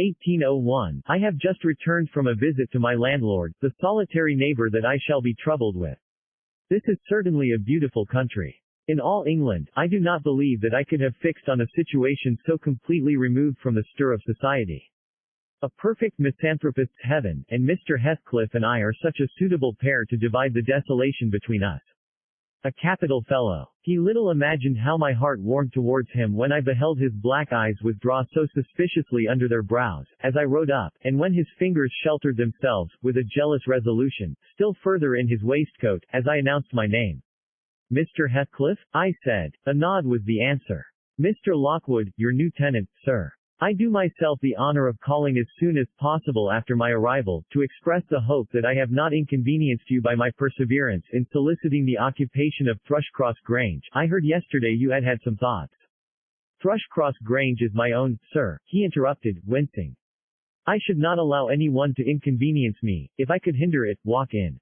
1801. I have just returned from a visit to my landlord, the solitary neighbor that I shall be troubled with. This is certainly a beautiful country. In all England, I do not believe that I could have fixed on a situation so completely removed from the stir of society. A perfect misanthropist's heaven, and Mr. Heathcliff and I are such a suitable pair to divide the desolation between us. A capital fellow. He little imagined how my heart warmed towards him when I beheld his black eyes withdraw so suspiciously under their brows, as I rode up, and when his fingers sheltered themselves, with a jealous resolution, still further in his waistcoat, as I announced my name. Mr. Heathcliff? I said. A nod was the answer. Mr. Lockwood, your new tenant, sir. I do myself the honor of calling as soon as possible after my arrival, to express the hope that I have not inconvenienced you by my perseverance in soliciting the occupation of Thrushcross Grange. I heard yesterday you had some thoughts. Thrushcross Grange is my own, sir, he interrupted, wincing. I should not allow any one to inconvenience me, if I could hinder it. Walk in.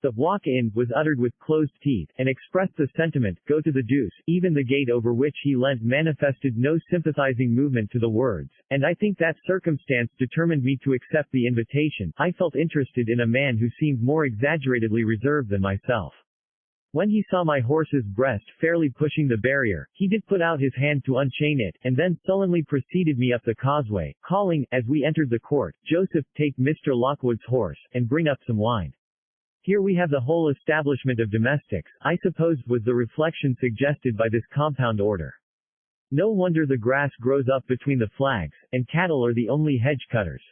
The walk-in was uttered with closed teeth, and expressed the sentiment, go to the deuce. Even the gate over which he leant manifested no sympathizing movement to the words, and I think that circumstance determined me to accept the invitation. I felt interested in a man who seemed more exaggeratedly reserved than myself. When he saw my horse's breast fairly pushing the barrier, he did put out his hand to unchain it, and then sullenly preceded me up the causeway, calling, as we entered the court, Joseph, take Mr. Lockwood's horse, and bring up some wine. Here we have the whole establishment of domestics, I suppose, was the reflection suggested by this compound order. No wonder the grass grows up between the flags, and cattle are the only hedge cutters.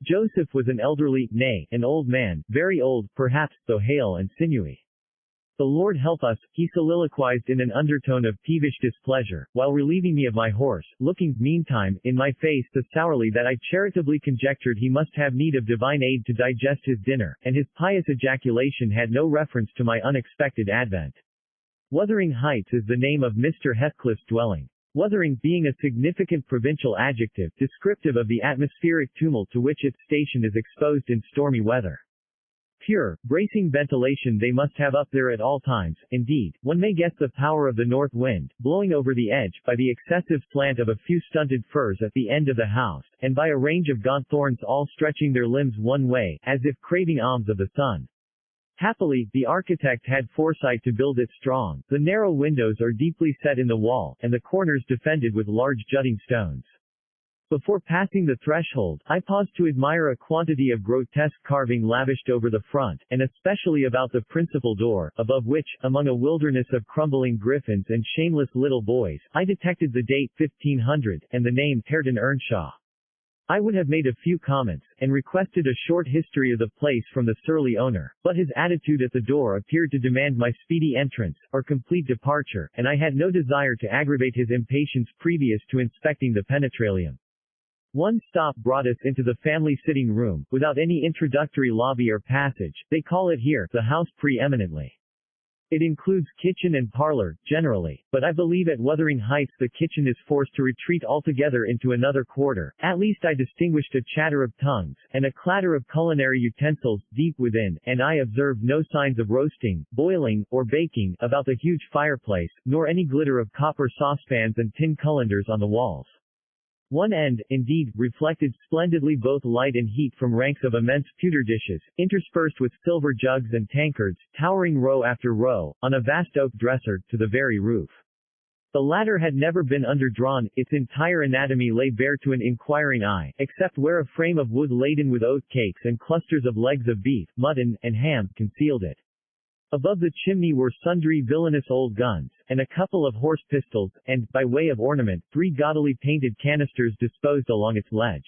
Joseph was an elderly, nay, an old man, very old, perhaps, though hale and sinewy. The Lord help us, he soliloquized in an undertone of peevish displeasure, while relieving me of my horse, looking, meantime, in my face so sourly that I charitably conjectured he must have need of divine aid to digest his dinner, and his pious ejaculation had no reference to my unexpected advent. Wuthering Heights is the name of Mr. Heathcliff's dwelling. Wuthering being a significant provincial adjective, descriptive of the atmospheric tumult to which its station is exposed in stormy weather. Pure, bracing ventilation they must have up there at all times. Indeed, one may guess the power of the north wind, blowing over the edge, by the excessive slant of a few stunted firs at the end of the house, and by a range of gaunt thorns all stretching their limbs one way, as if craving alms of the sun. Happily, the architect had foresight to build it strong. The narrow windows are deeply set in the wall, and the corners defended with large jutting stones. Before passing the threshold, I paused to admire a quantity of grotesque carving lavished over the front, and especially about the principal door, above which, among a wilderness of crumbling griffins and shameless little boys, I detected the date 1500, and the name Catherine Earnshaw. I would have made a few comments, and requested a short history of the place from the surly owner, but his attitude at the door appeared to demand my speedy entrance, or complete departure, and I had no desire to aggravate his impatience previous to inspecting the penetralium. One stop brought us into the family sitting room, without any introductory lobby or passage. They call it here, the house preeminently. It includes kitchen and parlor, generally, but I believe at Wuthering Heights the kitchen is forced to retreat altogether into another quarter. At least I distinguished a chatter of tongues, and a clatter of culinary utensils, deep within, and I observed no signs of roasting, boiling, or baking, about the huge fireplace, nor any glitter of copper saucepans and tin cullenders on the walls. One end, indeed, reflected splendidly both light and heat from ranks of immense pewter dishes, interspersed with silver jugs and tankards, towering row after row, on a vast oak dresser, to the very roof. The latter had never been underdrawn, its entire anatomy lay bare to an inquiring eye, except where a frame of wood laden with oat cakes and clusters of legs of beef, mutton, and ham, concealed it. Above the chimney were sundry villainous old guns, and a couple of horse pistols, and, by way of ornament, 3 gaudily painted canisters disposed along its ledge.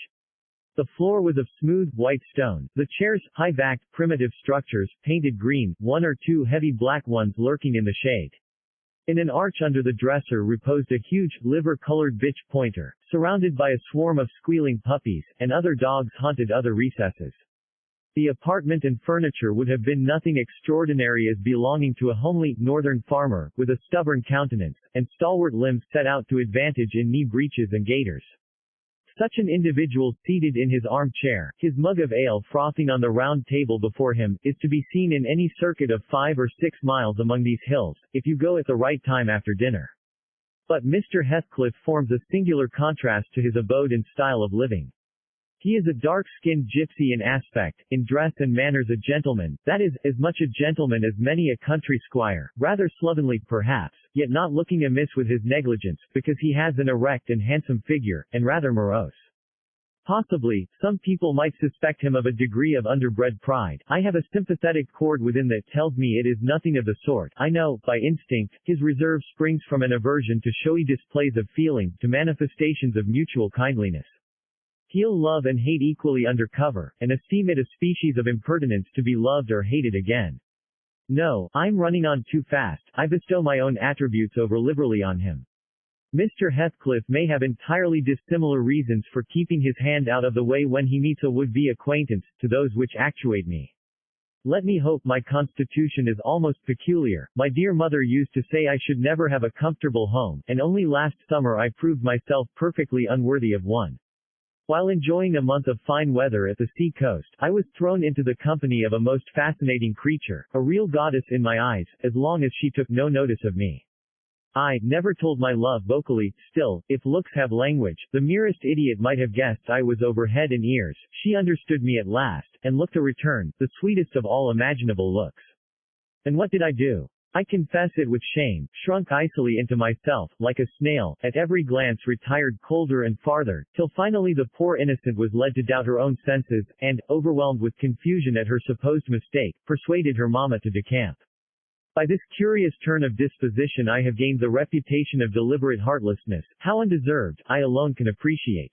The floor was of smooth, white stone, the chairs, high-backed, primitive structures, painted green, 1 or 2 heavy black ones lurking in the shade. In an arch under the dresser reposed a huge, liver-colored bitch pointer, surrounded by a swarm of squealing puppies, and other dogs haunted other recesses. The apartment and furniture would have been nothing extraordinary as belonging to a homely, northern farmer, with a stubborn countenance, and stalwart limbs set out to advantage in knee breeches and gaiters. Such an individual seated in his armchair, his mug of ale frothing on the round table before him, is to be seen in any circuit of 5 or 6 miles among these hills, if you go at the right time after dinner. But Mr. Heathcliff forms a singular contrast to his abode and style of living. He is a dark-skinned gypsy in aspect, in dress and manners a gentleman, that is, as much a gentleman as many a country squire, rather slovenly perhaps, yet not looking amiss with his negligence, because he has an erect and handsome figure, and rather morose. Possibly, some people might suspect him of a degree of underbred pride. I have a sympathetic chord within that tells me it is nothing of the sort. I know, by instinct, his reserve springs from an aversion to showy displays of feeling, to manifestations of mutual kindliness. He'll love and hate equally under cover, and esteem it a species of impertinence to be loved or hated again. No, I'm running on too fast. I bestow my own attributes over liberally on him. Mr. Heathcliff may have entirely dissimilar reasons for keeping his hand out of the way when he meets a would-be acquaintance, to those which actuate me. Let me hope my constitution is almost peculiar. My dear mother used to say I should never have a comfortable home, and only last summer I proved myself perfectly unworthy of one. While enjoying a month of fine weather at the sea coast, I was thrown into the company of a most fascinating creature, a real goddess in my eyes, as long as she took no notice of me. I never told my love vocally, still, if looks have language, the merest idiot might have guessed I was over head and ears. She understood me at last, and looked a return, the sweetest of all imaginable looks. And what did I do? I confess it with shame, shrunk icily into myself, like a snail, at every glance retired colder and farther, till finally the poor innocent was led to doubt her own senses, and, overwhelmed with confusion at her supposed mistake, persuaded her mamma to decamp. By this curious turn of disposition I have gained the reputation of deliberate heartlessness, how undeserved, I alone can appreciate.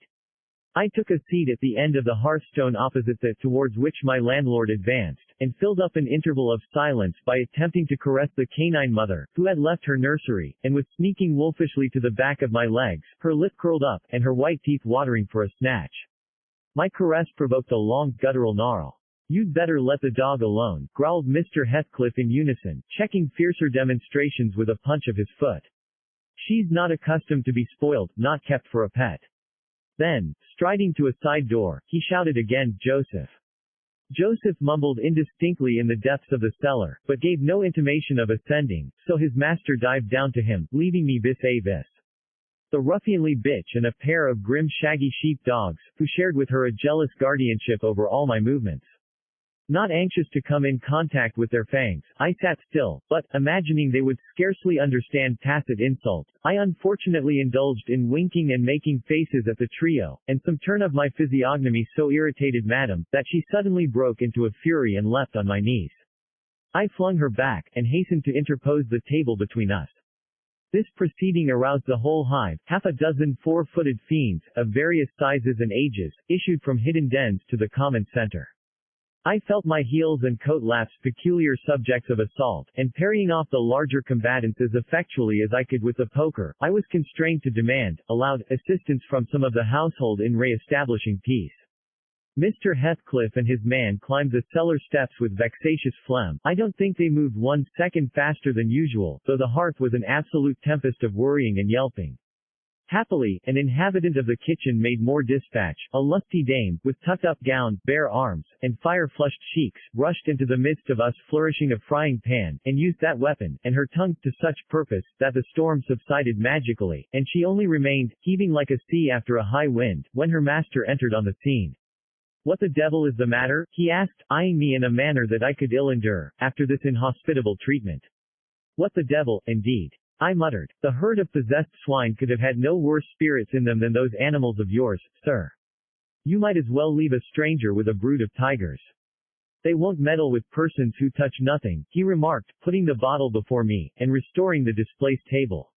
I took a seat at the end of the hearthstone opposite that towards which my landlord advanced, and filled up an interval of silence by attempting to caress the canine mother, who had left her nursery, and was sneaking wolfishly to the back of my legs, her lip curled up, and her white teeth watering for a snatch. My caress provoked a long, guttural gnarl. "You'd better let the dog alone," growled Mr. Heathcliff in unison, checking fiercer demonstrations with a punch of his foot. "She's not accustomed to be spoiled, not kept for a pet." Then, striding to a side door, he shouted again, "Joseph." Joseph mumbled indistinctly in the depths of the cellar, but gave no intimation of ascending, so his master dived down to him, leaving me vis-a-vis the ruffianly bitch and a pair of grim shaggy sheep dogs, who shared with her a jealous guardianship over all my movements. Not anxious to come in contact with their fangs, I sat still, but, imagining they would scarcely understand tacit insults, I unfortunately indulged in winking and making faces at the trio, and some turn of my physiognomy so irritated madam, that she suddenly broke into a fury and leapt on my knees. I flung her back, and hastened to interpose the table between us. This proceeding aroused the whole hive. Half a dozen four-footed fiends, of various sizes and ages, issued from hidden dens to the common center. I felt my heels and coat laps peculiar subjects of assault, and parrying off the larger combatants as effectually as I could with the poker, I was constrained to demand, aloud, assistance from some of the household in re-establishing peace. Mr. Heathcliff and his man climbed the cellar steps with vexatious phlegm. I don't think they moved 1 second faster than usual, though the hearth was an absolute tempest of worrying and yelping. Happily, an inhabitant of the kitchen made more dispatch. A lusty dame, with tucked-up gown, bare arms, and fire-flushed cheeks, rushed into the midst of us flourishing a frying pan, and used that weapon, and her tongue, to such purpose, that the storm subsided magically, and she only remained, heaving like a sea after a high wind, when her master entered on the scene. "What the devil is the matter?" he asked, eyeing me in a manner that I could ill endure, after this inhospitable treatment. "What the devil, indeed?" I muttered. "The herd of possessed swine could have had no worse spirits in them than those animals of yours, sir. You might as well leave a stranger with a brood of tigers." "They won't meddle with persons who touch nothing," he remarked, putting the bottle before me, and restoring the displaced table.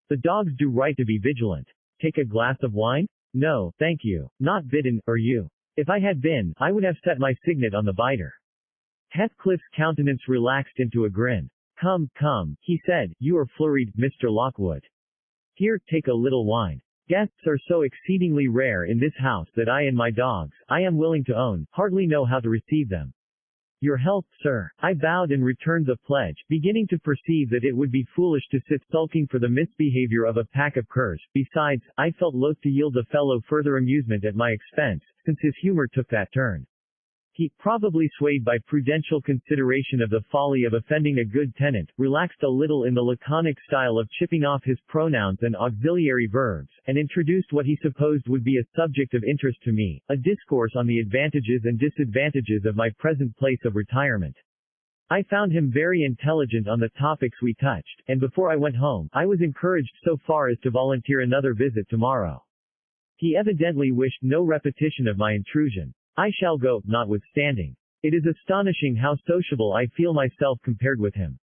"The dogs do right to be vigilant. Take a glass of wine?" "No, thank you. Not bidden, or you. If I had been, I would have set my signet on the biter." Heathcliff's countenance relaxed into a grin. "Come, come," he said, "you are flurried, Mr. Lockwood. Here, take a little wine. Guests are so exceedingly rare in this house that I and my dogs, I am willing to own, hardly know how to receive them." "Your health, sir." I bowed and returned the pledge, beginning to perceive that it would be foolish to sit sulking for the misbehavior of a pack of curs. Besides, I felt loath to yield the fellow further amusement at my expense, since his humor took that turn. He, probably swayed by prudential consideration of the folly of offending a good tenant, relaxed a little in the laconic style of chipping off his pronouns and auxiliary verbs, and introduced what he supposed would be a subject of interest to me, a discourse on the advantages and disadvantages of my present place of retirement. I found him very intelligent on the topics we touched, and before I went home, I was encouraged so far as to volunteer another visit tomorrow. He evidently wished no repetition of my intrusion. I shall go, notwithstanding. It is astonishing how sociable I feel myself compared with him.